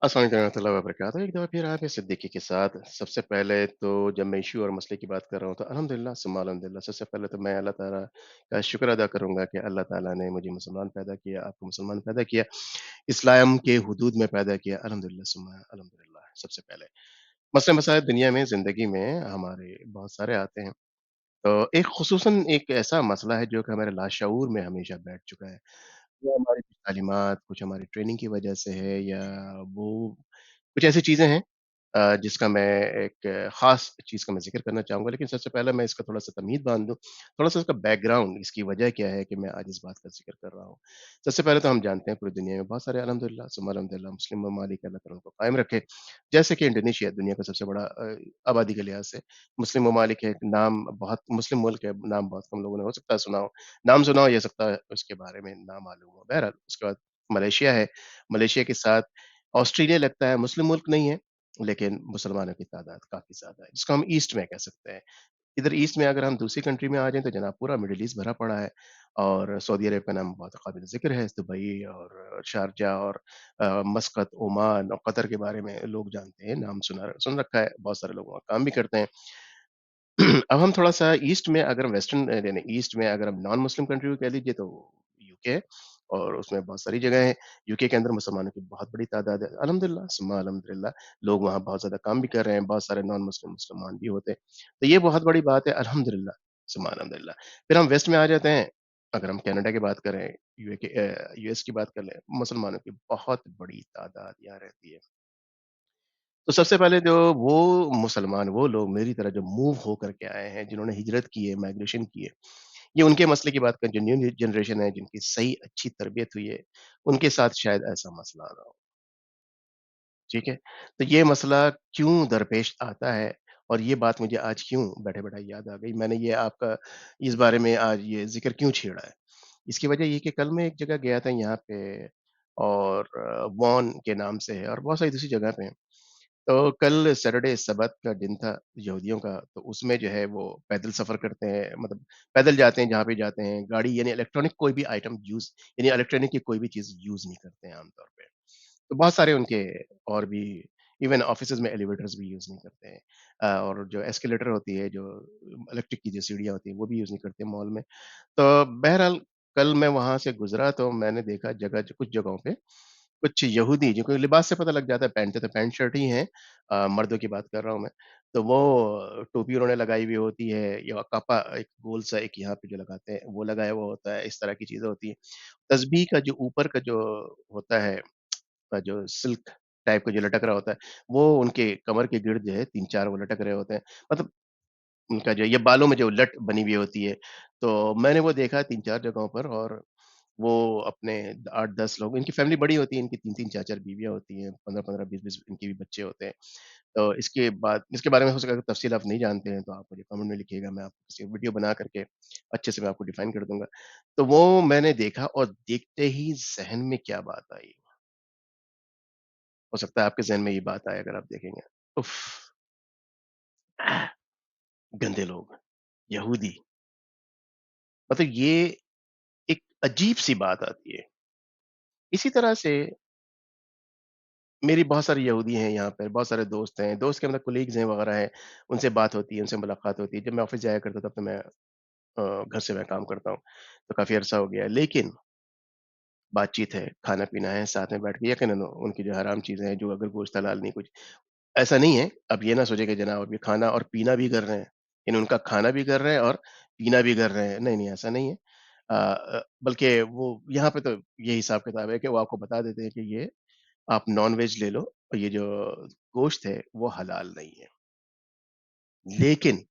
अस्सलाम वालेकुम रहमतुल्लाहि व बरकातहू। एक दफ़ा फिर आप सिद्दीकी के साथ। सबसे पहले तो जब मैं इश्यू और मसले की बात कर रहा हूँ तो अल्हम्दुलिल्लाह सुम्मा अल्हम्दुलिल्लाह। सबसे पहले तो मैं अल्लाह ताला का शुक्र अदा करूँगा कि अल्लाह ताला ने मुझे मुसलमान पैदा किया, आपको मुसलमान पैदा किया, इस्लाम के हुदूद में पैदा किया। अल्हम्दुलिल्लाह सुम्मा अल्हम्दुलिल्लाह सबसे पहले। मसले मसाइल दुनिया में, ज़िंदगी में हमारे बहुत सारे आते हैं। तो एक ख़ुसूसन एक ऐसा मसला है जो कि हमारे लाशऊर में हमेशा बैठ चुका है। वो हमारी कुछ तालीमात, कुछ हमारी ट्रेनिंग की वजह से है या वो कुछ ऐसी चीज़ें हैं जिसका मैं एक ख़ास चीज़ का मैं ज़िक्र करना चाहूँगा। लेकिन सबसे पहले मैं इसका थोड़ा-सा तमहीद बाँध दूँ, थोड़ा-सा इसका बैकग्राउंड, इसकी वजह क्या है कि मैं आज इस बात का ज़िक्र कर रहा हूँ। सबसे पहले तो हम जानते हैं पूरी दुनिया में बहुत सारे अल्हम्दुलिल्लाह सुम्मा अल्हम्दुलिल्लाह मुस्लिम ममालिक अल्लाह ताला उनको कायम रखे। जैसे कि इंडोनेशिया दुनिया का सबसे बड़ा आबादी के लिहाज़ से मुस्लिम ममालिक है, नाम बहुत मुस्लिम मुल्क है, नाम बहुत कम लोगों ने हो सकता है सुना हो। नाम सुना हो, ये सकता है उसके बारे में ना मालूम हो। बहरहाल उसके बाद मलेशिया है, मलेशिया के साथ ऑस्ट्रेलिया लगता है मुस्लिम मुल्क नहीं है, लेकिन मुसलमानों की तादाद काफ़ी ज़्यादा है, जिसको हम ईस्ट में कह सकते हैं। इधर ईस्ट में अगर हम दूसरी कंट्री में आ जाएँ तो जनाब पूरा मिडल ईस्ट भरा पड़ा है और सऊदी अरब का नाम बहुत काबिल ज़िक्र है, दुबई और शारजाह और मस्कत, ओमान और कतर के बारे में लोग जानते हैं, नाम सुन रखा है, बहुत सारे लोग वहाँ काम भी करते हैं। अब हम थोड़ा-सा ईस्ट में अगर वेस्टर्न यानी ईस्ट में अगर हम नॉन मुस्लिम कंट्री को कह लीजिए तो यूके है और उसमें बहुत सारी जगह हैं। यूके के अंदर मुसलमानों की बहुत बड़ी तादाद है। अल्हम्दुलिल्लाह सुम्मा अल्हम्दुलिल्लाह लोग वहाँ बहुत ज़्यादा काम भी कर रहे हैं, बहुत सारे नॉन मुस्लिम मुसलमान भी होते हैं। तो ये बहुत बड़ी बात है अल्हम्दुलिल्लाह, सुम्मा अल्हम्दुलिल्लाह। फिर हम वेस्ट में आ जाते हैं, अगर हम कनाडा की बात करें, यूएस की बात कर लें, मुसलमानों की बहुत बड़ी तादाद यहाँ रहती है। तो सबसे पहले जो वो मुसलमान, वो लोग मेरी तरह जो मूव होकर के आए हैं, जिन्होंने हिजरत की है, माइग्रेशन की है, ये उनके मसले की बात करें, जो न्यू जनरेशन है, जिनकी सही अच्छी तरबियत हुई है, उनके साथ शायद ऐसा मसला ना हो, ठीक है? तो ये मसला क्यों दरपेश आता है और ये बात मुझे आज क्यों बैठे-बैठाए याद आ गई, मैंने ये आपका इस बारे में आज ये ज़िक्र क्यों छेड़ा है? इसकी वजह ये कि कल मैं एक जगह गया था यहाँ पे और वॉन के नाम से है और बहुत सारी दूसरी जगह पे हैं। तो कल सैटरडे सब्त का दिन था यहूदियों का, तो उसमें जो है वो पैदल सफ़र करते हैं, मतलब पैदल जाते हैं जहाँ पे जाते हैं, गाड़ी यानी इलेक्ट्रॉनिक कोई भी आइटम यूज़ यानी इलेक्ट्रॉनिक की कोई भी चीज़ यूज़ नहीं करते हैं आम तौर पे। तो बहुत सारे उनके और भी इवन ऑफ़िसेज़ में एलिवेटर्स भी यूज़ नहीं करते हैं और जो एस्केलेटर होती है, जो इलेक्ट्रिक की जो सीढ़ियाँ होती हैं, वो भी यूज़ नहीं करते मॉल में। तो बहरहाल कल मैं वहाँ से गुज़रा तो मैंने देखा कुछ जगहों पे कुछ यहूदी जिनको लिबास से पता लग जाता है पहनते तो पैंट शर्ट ही हैं मर्दों की बात कर रहा हूँ मैं। तो वो टोपी उन्होंने लगाई हुई होती है या कापा एक गोल सा एक यहाँ पे जो लगाते हैं वो लगाया हुआ होता है, इस तरह की चीज़ें होती हैं। तस्बीह का जो ऊपर का जो होता है जो सिल्क टाइप का जो लटक रहा होता है, वो उनके कमर के गिर्द जो है 3-4 वो लटक रहे होते हैं। मतलब उनका जो ये बालों में जो लट बनी हुई होती है, तो मैंने वो देखा 3-4 जगहों पर और वो अपने 8-10 लोग इनकी फैमिली बड़ी होती है, इनकी 3-3 4-4 बीवियाँ होती हैं, 15-15 20-20 इनके भी बच्चे होते हैं। तो इसके बारे में हो सके अगर तफ़सील आप नहीं जानते हैं, तो आप मुझे कमेंट में लिखिएगा, मैं आपको किसी वीडियो बना करके अच्छे से मैं आपको डिफ़ाइन कर दूँगा। तो वो मैंने देखा और देखते ही ज़हन में क्या बात आई, हो सकता है आपके ज़हन में ये बात आए अगर आप देखेंगे। उफ़! गंदे लोग, यहूदी, मतलब ये एक अजीब-सी बात आती है। इसी तरह से मेरी बहुत सारी यहूदी हैं यहाँ पे, बहुत सारे दोस्त हैं, दोस्त के मतलब कोलीग्स हैं वगैरह हैं, उनसे बात होती है, उनसे मुलाकात होती है। जब मैं ऑफ़िस जाया करता था, तब तो मैं घर से मैं काम करता हूँ, तो काफ़ी अरसा हो गया है। लेकिन बातचीत है, खाना-पीना है, साथ में बैठ के यकीनन उनकी जो हराम चीज़ें हैं, जो अगर गोश्त हलाल नहीं कुछ ऐसा नहीं है, अब ये ना सोचें कि जनाब अब ये खाना और पीना भी कर रहे हैं, यानी उनका खाना भी कर रहे हैं और पीना भी कर रहे हैं। नहीं, नहीं, ऐसा नहीं है। बल्कि वो यहाँ पे तो ये हिसाब-किताब है कि वो आपको बता देते हैं कि ये आप नॉन-वेज ले लो और ये जो गोश्त है वो हलाल नहीं है। लेकिन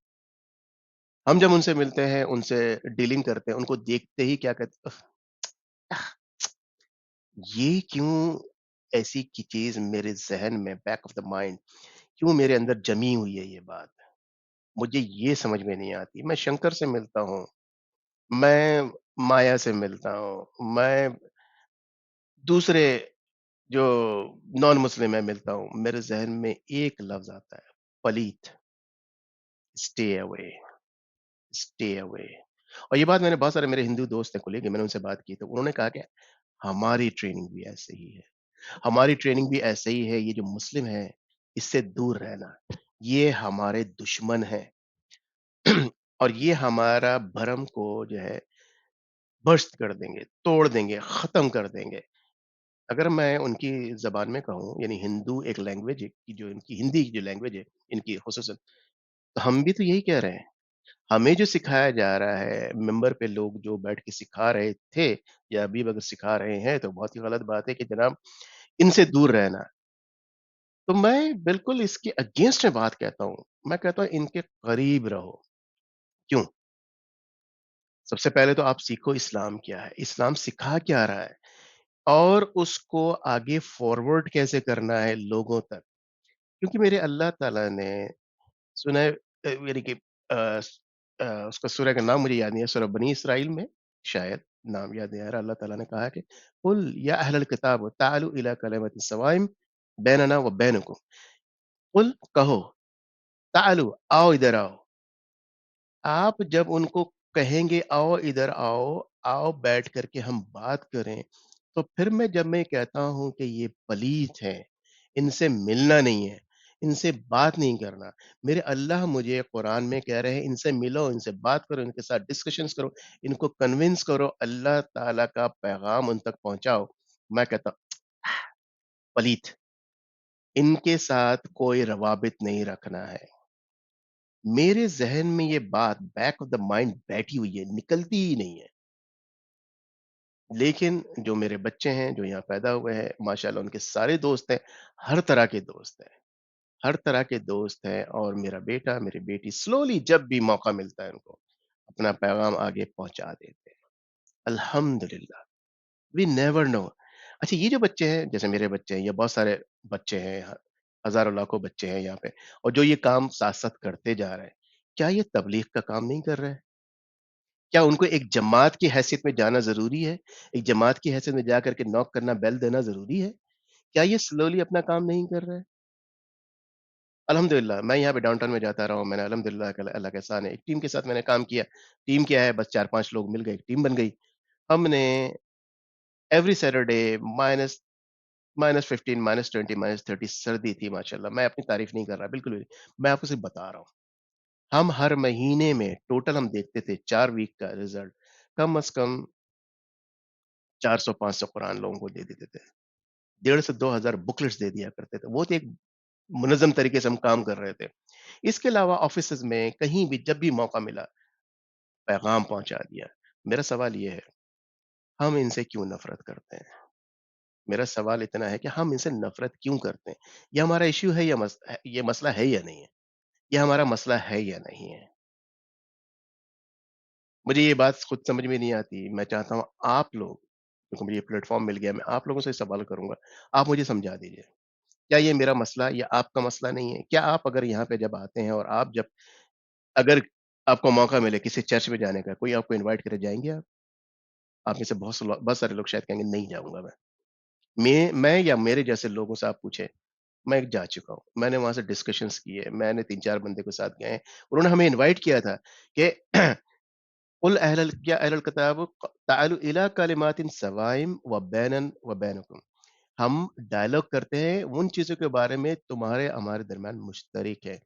हम जब उनसे मिलते हैं, उनसे डीलिंग करते हैं, उनको देखते ही क्या कहते ये क्यों ऐसी की चीज़ मेरे ज़हन में बैक ऑफ द माइंड क्यों मेरे अंदर जमी हुई है ये बात? मुझे ये समझ में नहीं आती। मैं शंकर से मिलता हूँ, मैं माया से मिलता हूँ, मैं दूसरे जो नॉन मुस्लिम है मिलता हूँ, मेरे ज़हन में एक लफ्ज़ आता है, पलीत, स्टे अवे, स्टे अवे। और ये बात मैंने बहुत सारे मेरे हिंदू दोस्त हैं, कोलीग हैं, मैंने उनसे बात की तो उन्होंने कहा कि हमारी ट्रेनिंग भी ऐसे ही है। हमारी ट्रेनिंग भी ऐसे ही है, ये जो मुस्लिम हैं, इससे दूर रहना। ये हमारे दुश्मन हैं और ये हमारा भरम को जो है बर्स्ट कर देंगे, तोड़ देंगे, ख़त्म कर देंगे। अगर मैं उनकी ज़बान में कहूँ यानी हिंदू एक लैंग्वेज है कि जो इनकी हिंदी की जो लैंग्वेज है, इनकी ख़ुसूसन, तो हम भी तो यही कह रहे हैं। हमें जो सिखाया जा रहा है, मिंबर पे लोग जो बैठ के सिखा रहे थे या अभी भी अगर सिखा रहे हैं, तो बहुत ही गलत बात है कि जनाब इनसे दूर रहना। तो मैं बिल्कुल इसके अगेंस्ट में बात कहता हूँ। मैं कहता हूँ इनके करीब रहो। क्यों? सबसे पहले तो आप सीखो इस्लाम क्या है, इस्लाम सिखा क्या रहा है और उसको आगे फॉरवर्ड कैसे करना है लोगों तक। क्योंकि मेरे अल्लाह ताला ने सुना है यानी कि उसका सूरह का नाम मुझे याद नहीं है, सूरह बनी इसराइल में शायद नाम याद नहीं आ रहा, अल्लाह ताला ने कहा कि कुल या अहलल किताब तालू इला कलिमतिन सवाइम बैनना व बैनकुम। कुल कहो, तालू आओ इधर आओ। आप जब उनको कहेंगे आओ इधर आओ, आओ बैठ कर के हम बात करें, तो फिर जब मैं कहता हूँ कि ये पलीत हैं, इनसे मिलना नहीं है, इनसे बात नहीं करना। मेरे अल्लाह मुझे कुरान में कह रहे हैं इनसे मिलो, इनसे बात करो, इनके साथ डिस्कशंस करो, इनको कन्विंस करो, अल्लाह ताला का पैगाम उन तक पहुँचाओ। मैं कहता हूँ पलीत, इनके साथ कोई रवाबित नहीं रखना है। मेरे ज़हन में ये बात बैक ऑफ द माइंड बैठी हुई है, निकलती ही नहीं है। लेकिन जो मेरे बच्चे हैं, जो यहाँ पैदा हुए हैं, माशाल्लाह उनके सारे दोस्त हैं, हर तरह के दोस्त हैं। हर तरह के दोस्त हैं और मेरा बेटा, मेरी बेटी स्लोली जब भी मौका मिलता है उनको, अपना पैगाम आगे पहुँचा देते हैं। अल्हम्दुलिल्लाह, वी नेवर नो। अच्छा ये जो बच्चे हैं, जैसे मेरे बच्चे हैं या बहुत सारे बच्चे हैं, हज़ारों लाखों बच्चे हैं यहाँ पे और जो ये काम साथ-साथ करते जा रहे हैं, क्या ये तबलीग का काम नहीं कर रहे हैं? क्या उनको एक जमात की हैसियत में जाना ज़रूरी है? एक जमात की हैसियत में जा कर के नॉक करना, बेल देना ज़रूरी है? क्या ये स्लोली अपना काम नहीं कर रहे हैं? अल्हम्दुलिल्लाह, मैं यहाँ पे डाउनटाउन में जाता रहा हूँ, मैंने अल्हम्दुलिल्लाह कल अल्लाह का एहसान है, एक टीम के साथ मैंने काम किया। टीम क्या है, बस 4-5 लोग मिल गए, एक टीम बन गई। हमने एवरी सैटरडे माइनस -15, -20, -30 सर्दी थी माशाल्लाह, मैं अपनी तारीफ़ नहीं कर रहा, बिल्कुल भी नहीं। मैं आपको सिर्फ़ बता रहा हूँ। हम हर महीने में टोटल हम देखते थे 4 वीक का रिज़ल्ट, कम से कम 400-500 कुरान लोगों को दे देते थे। 1,500 से 2,000 बुकलेट्स दे दिया करते थे। वो तो एक मुनज़्ज़म तरीके से हम काम कर रहे थे। इसके अलावा ऑफ़िसेज़ में कहीं भी जब भी मौका मिला, पैगाम पहुँचा दिया। मेरा सवाल ये है, हम इनसे क्यों नफ़रत करते हैं? मेरा सवाल इतना है कि हम इनसे नफ़रत क्यों करते हैं? ये हमारा इश्यू है या ये मसला है या नहीं है? ये हमारा मसला है या नहीं है? मुझे ये बात खुद समझ में नहीं आती। मैं चाहता हूँ आप लोग, क्योंकि मुझे ये प्लेटफ़ॉर्म मिल गया, मैं आप लोगों से सवाल करूँगा। आप मुझे समझा दीजिए। क्या ये मेरा मसला या आपका मसला नहीं है? क्या आप अगर यहाँ पे जब आते हैं और आप जब अगर आपको मौका मिले किसी चर्च में जाने का, कोई आपको इनवाइट करे, जाएँगे आप? आप में से बहुत सारे लोग शायद कहेंगे नहीं जाऊँगा मैं। मैं या मेरे जैसे लोगों से आप पूछें, मैं जा चुका हूँ। मैंने वहाँ से डिस्कशंस किए, मैंने 3-4 बंदे के साथ गए। उन्होंने हमें इनवाइट किया था कि कुल अहलल या अहलल किताब तालू इला कलिमातिन सवाइम व बैनन व बैनकुम। हम डायलॉग करते हैं उन चीज़ों के बारे में तुम्हारे हमारे दरमियान मुश्तरक है।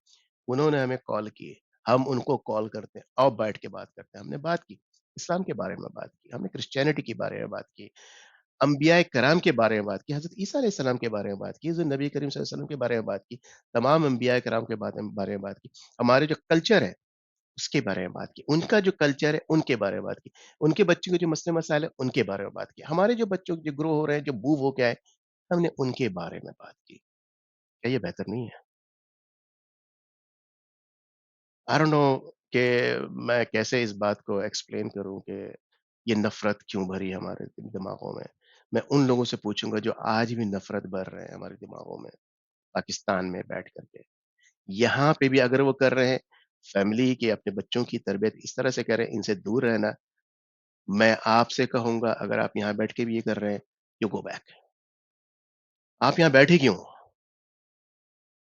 उन्होंने हमें कॉल किए, हम उनको कॉल करते हैं, आओ बैठ के बात करते हैं। हमने बात की, इस्लाम के बारे में बात की, हमने क्रिश्चियनिटी के बारे में बात की, अंबियाए कराम के बारे में बात की, हज़रत ईसा अलैहिस्सलाम के बारे में बात की, जो नबी करीम सल्लल्लाहु अलैहि वसल्लम के बारे में बात की, तमाम अंबियाए कराम के बारे में बात की। हमारे जो कल्चर है, उसके बारे में बात की, उनका जो कल्चर है, उनके बारे में बात की, उनके बच्चों के जो मसले-मसाइल हैं, उनके बारे में बात की। हमारे जो बच्चों जो ग्रो हो रहे हैं, जो मूव हो के आए, हमने उनके बारे में बात की। क्या ये बेहतर नहीं है? आई डोंट नो कि मैं कैसे इस बात को एक्सप्लेन करूँ कि ये नफ़रत क्यों भरी है हमारे दिमागों में। मैं उन लोगों से पूछूँगा जो आज भी नफ़रत भर रहे हैं हमारे दिमागों में, पाकिस्तान में बैठ कर के। यहाँ पे भी अगर वो कर रहे हैं, फैमिली के अपने बच्चों की तरबियत इस तरह से करें, इनसे दूर रहना, मैं आपसे कहूँगा अगर आप यहाँ बैठ के भी ये कर रहे हैं, यू गो बैक। आप यहाँ बैठे क्यों?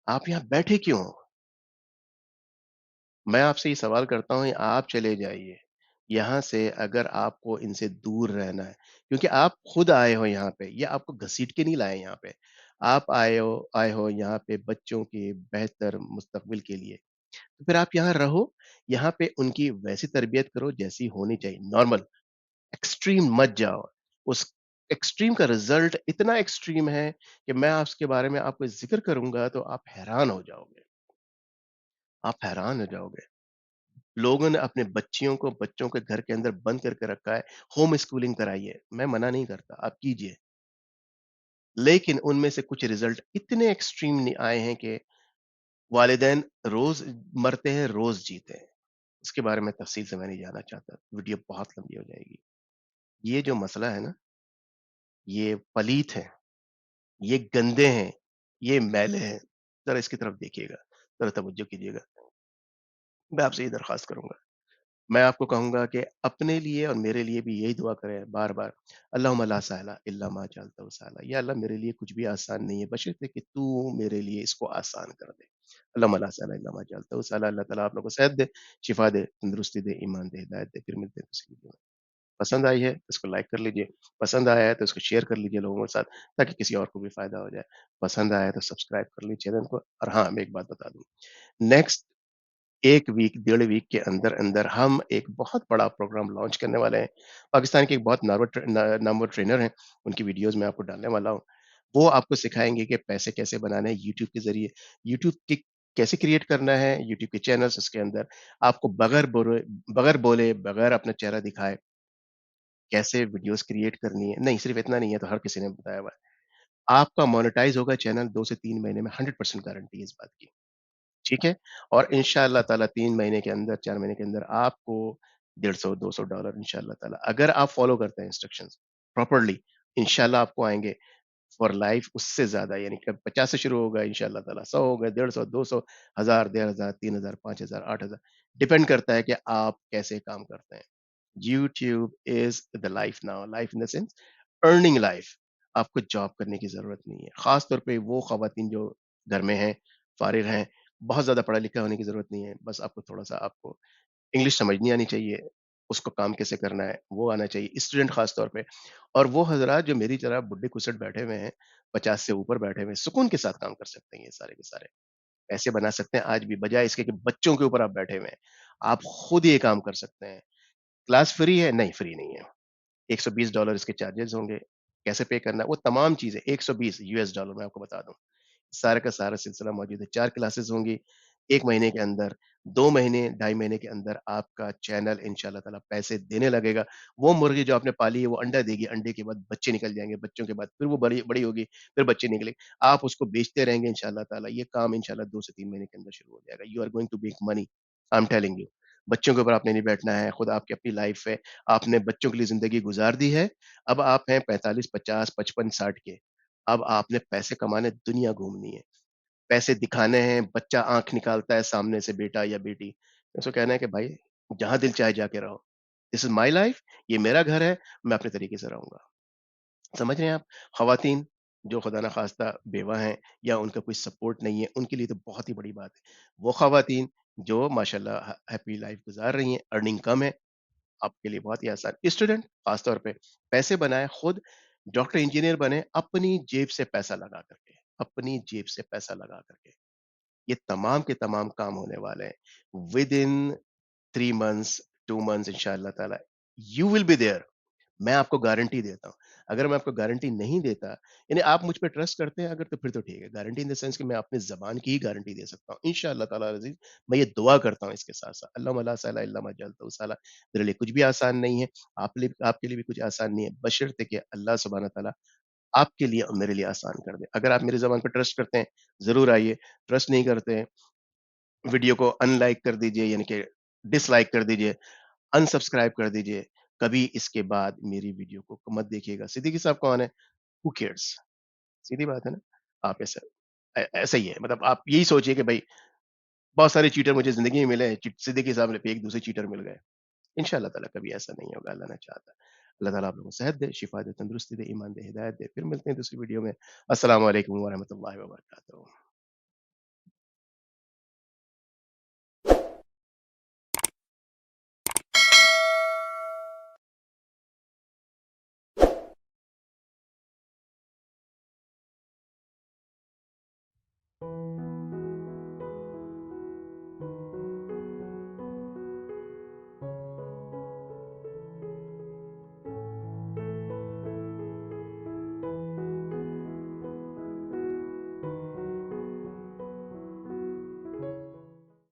आप यहाँ बैठे क्यों? मैं आपसे ये सवाल करता हूँ, आप चले जाइए। यहाँ से अगर आपको इनसे दूर रहना है, क्योंकि आप खुद आए हो यहाँ पे, ये आपको घसीट के नहीं लाए यहाँ पे। आप आए हो यहाँ पे बच्चों के बेहतर मुस्तकबिल के लिए। तो फिर आप यहाँ रहो, यहाँ पे उनकी वैसी तरबियत करो जैसी होनी चाहिए, नॉर्मल। एक्सट्रीम मत जाओ। उस एक्सट्रीम का रिज़ल्ट इतना एक्सट्रीम है कि मैं उसके बारे में आपको ज़िक्र करूँगा तो आप हैरान हो जाओगे, आप हैरान हो जाओगे। लोगों ने अपने बच्चों के घर के अंदर बंद करके रखा है, होम स्कूलिंग कराइए, मैं मना नहीं करता, आप कीजिए। लेकिन उनमें से कुछ रिज़ल्ट इतने एक्सट्रीम आए हैं कि वालिदैन रोज़ मरते हैं, रोज़ जीते हैं। इसके बारे में तफ़सील से मैं नहीं जानना चाहता, वीडियो बहुत लंबी हो जाएगी। ये जो मसला है ना, ये पलीत है, ये गंदे हैं, ये मैले हैं। ज़रा इसकी तरफ देखिएगा, ज़रा तवज्जो कीजिएगा। मैं आपसे ये दरख्वास्त करूँगा। मैं आपको कहूँगा कि अपने लिए और मेरे लिए भी यही दुआ करें बार-बार, अल्लाहुम्मा ला सहला इल्ला मा जअलतहु सहला। या अल्लाह मेरे लिए कुछ भी आसान नहीं है बशर्ते कि तू मेरे लिए इसको आसान कर दे। अल्लाहुम्मा ला सहला इल्ला मा जअलतहु सहला। अल्लाह ताला आप लोगों को सेहत दे, शिफ़ा दे, तंदुरुस्ती दे, ईमान दे, हिदायत दे। फिर मिलते हैं किसी वीडियो में। पसंद आई है तो इसको लाइक कर लीजिए, पसंद आया है तो इसको शेयर कर लीजिए लोगों के साथ ताकि किसी और को भी फ़ायदा हो जाए। पसंद आया है तो सब्सक्राइब कर लीजिए चैनल को। और हाँ, मैं एक बात बता दूँ, नेक्स्ट 1 वीक, डेढ़ वीक के अंदर-अंदर हम एक बहुत बड़ा प्रोग्राम लॉन्च करने वाले हैं। पाकिस्तान के एक बहुत नामवर ट्रेनर हैं, उनकी वीडियोज़ मैं आपको डालने वाला हूँ। वो आपको सिखाएँगे कि पैसे कैसे बनाने हैं यूट्यूब के ज़रिए, यूट्यूब की कैसे क्रिएट करना है, यूट्यूब के चैनल्स उसके अंदर आपको बगैर बोले, बगैर अपना चेहरा दिखाए, कैसे वीडियोज़ क्रिएट करनी है। नहीं, सिर्फ़ इतना नहीं है तो हर किसी ने बताया हुआ है। आपका मोनेटाइज़ होगा चैनल 2 से 3 महीने में, 100% गारंटी है इस बात की। ठीक है? और इंशाअल्लाह ताला 3 महीने के अंदर, 4 महीने के अंदर आपको $150-200 इंशाअल्लाह ताला, अगर आप फ़ॉलो करते हैं इंस्ट्रक्शंस प्रॉपर्ली, इंशाअल्लाह आपको आएँगे फॉर लाइफ उससे ज़्यादा, यानी कि 50 से शुरू होगा इंशाअल्लाह ताला, 100 हो गए, 150, 200, 1000, 1500, 3000, 5000, 8000, डिपेंड करता है कि आप कैसे काम करते हैं। YouTube is the life now, life in the sense earning life. आपको जॉब करने की ज़रूरत नहीं है। ख़ास तौर पे वो ख़वातीन जो घर में हैं, फ़ारिग़ हैं, बहुत ज़्यादा पढ़ा-लिखा होने की ज़रूरत नहीं है। बस आपको थोड़ा-सा आपको इंग्लिश समझनी आनी चाहिए, उसको काम कैसे करना है, वो आना चाहिए, स्टूडेंट ख़ास तौर पे। और वो हज़रात जो मेरी तरह बुड्ढे-कुसट बैठे हुए हैं, 50 से ऊपर बैठे हुए हैं, सुकून के साथ काम कर सकते हैं ये सारे के सारे। पैसे बना सकते हैं आज भी, बजाए इसके कि बच्चों के ऊपर आप बैठे हुए हैं। आप खुद ये काम कर सकते हैं। क्लास फ्री है? नहीं, फ्री नहीं है। $120 इसके चार्जेज़ होंगे। कैसे पे करना है? वो तमाम चीज़ें $120 यूएस डॉलर मैं आपको बता दूँ। सारा का सारा सिलसिला मौजूद है। 4 क्लासेस होंगी 1 महीने के अंदर, 2 महीने, ढाई महीने के अंदर आपका चैनल इंशाअल्लाह ताला पैसे देने लगेगा। वो मुर्गी जो आपने पाली है वो अंडा देगी, अंडे के बाद बच्चे निकल जाएँगे, बच्चों के बाद फिर वो बड़ी बड़ी होगी, फिर बच्चे निकलेंगे। आप उसको बेचते रहेंगे इंशाअल्लाह ताला। ये काम इंशाअल्लाह 2 से 3 महीने के अंदर शुरू हो जाएगा। You are going to make money, I am telling you. बच्चों के ऊपर आपने नहीं बैठना है, खुद आपकी अपनी लाइफ़ है, आपने बच्चों के लिए ज़िंदगी गुज़ार दी है। अब आप हैं 45, 50, 55, 60 के। अब आपने पैसे कमाने दुनिया घूमनी है। पैसे दिखाने हैं, बच्चा आँख निकालता है सामने से बेटा या बेटी, उसको कहना है कि भाई जहाँ दिल चाहे जाके रहो। दिस इज़ माय लाइफ, ये मेरा घर है, मैं अपने तरीके से रहूँगा। समझ रहे हैं आप? ख़वातीन जो खुदा न ख़ास्ता बेवा हैं या उनका कोई सपोर्ट नहीं है, उनके लिए तो बहुत ही बड़ी बात है। वो ख़वातीन जो माशाल्लाह हैप्पी लाइफ़ गुज़ार रही हैं, अर्निंग कम है, आपके लिए बहुत ही आसान। स्टूडेंट ख़ास तौर पे पैसे बनाएँ खुद, डॉक्टर, इंजीनियर बने अपनी जेब से पैसा लगा कर के, अपनी जेब से पैसा लगा कर के। ये तमाम के तमाम काम होने वाले हैं। विदिन 3 मंथ्स, 2 मंथ्स इंशाअल्लाह ताला यू विल बी देयर। मैं आपको गारंटी देता हूँ। अगर मैं आपको गारंटी नहीं देता, यानी आप मुझ पे ट्रस्ट करते हैं अगर तो फिर तो ठीक है। गारंटी इन द सेंस कि मैं अपनी ज़बान की ही गारंटी दे सकता हूँ। इंशाअल्लाह ताला अज़ीज़ मैं ये दुआ करता हूँ इसके साथ-साथ। अल्लाहुम्मा ला सहला इल्ला मा जअलतहु सहला। मेरे लिए कुछ भी आसान नहीं है, आपके लिए भी कुछ आसान नहीं है, बशर्ते कि अल्लाह सुब्हानहू व तआला आपके लिए और मेरे लिए आसान कर दे। अगर आप मेरी ज़बान पे ट्रस्ट करते हैं, ज़रूर आइए। ट्रस्ट नहीं करते हैं, वीडियो को अनलाइक कर दीजिए, यानी कि डिसलाइक कर दीजिए, अनसब्सक्राइब कर दीजिए। कभी इसके बाद मेरी वीडियो को मत देखिएगा। सिद्दीकी साहब कौन है? हू केयर्स? सीधी बात है ना? आप ऐसा ही है, मतलब आप यही सोचिए कि भई बहुत सारे चीटर मुझे ज़िंदगी में मिले हैं, सिद्दीकी साहब ने पे एक दूसरे चीटर मिल गए। इंशाअल्लाह ताला कभी ऐसा नहीं होगा, अल्लाह ना चाहता। अल्लाह ताला आप लोगों को सेहत दे, शिफ़ा दे, तंदुरुस्ती दे, ईमान दे, हिदायत दे। फिर मिलते हैं दूसरी वीडियो में। अस्सलामु अलैकुम व रहमतुल्लाहि व बरकातहू।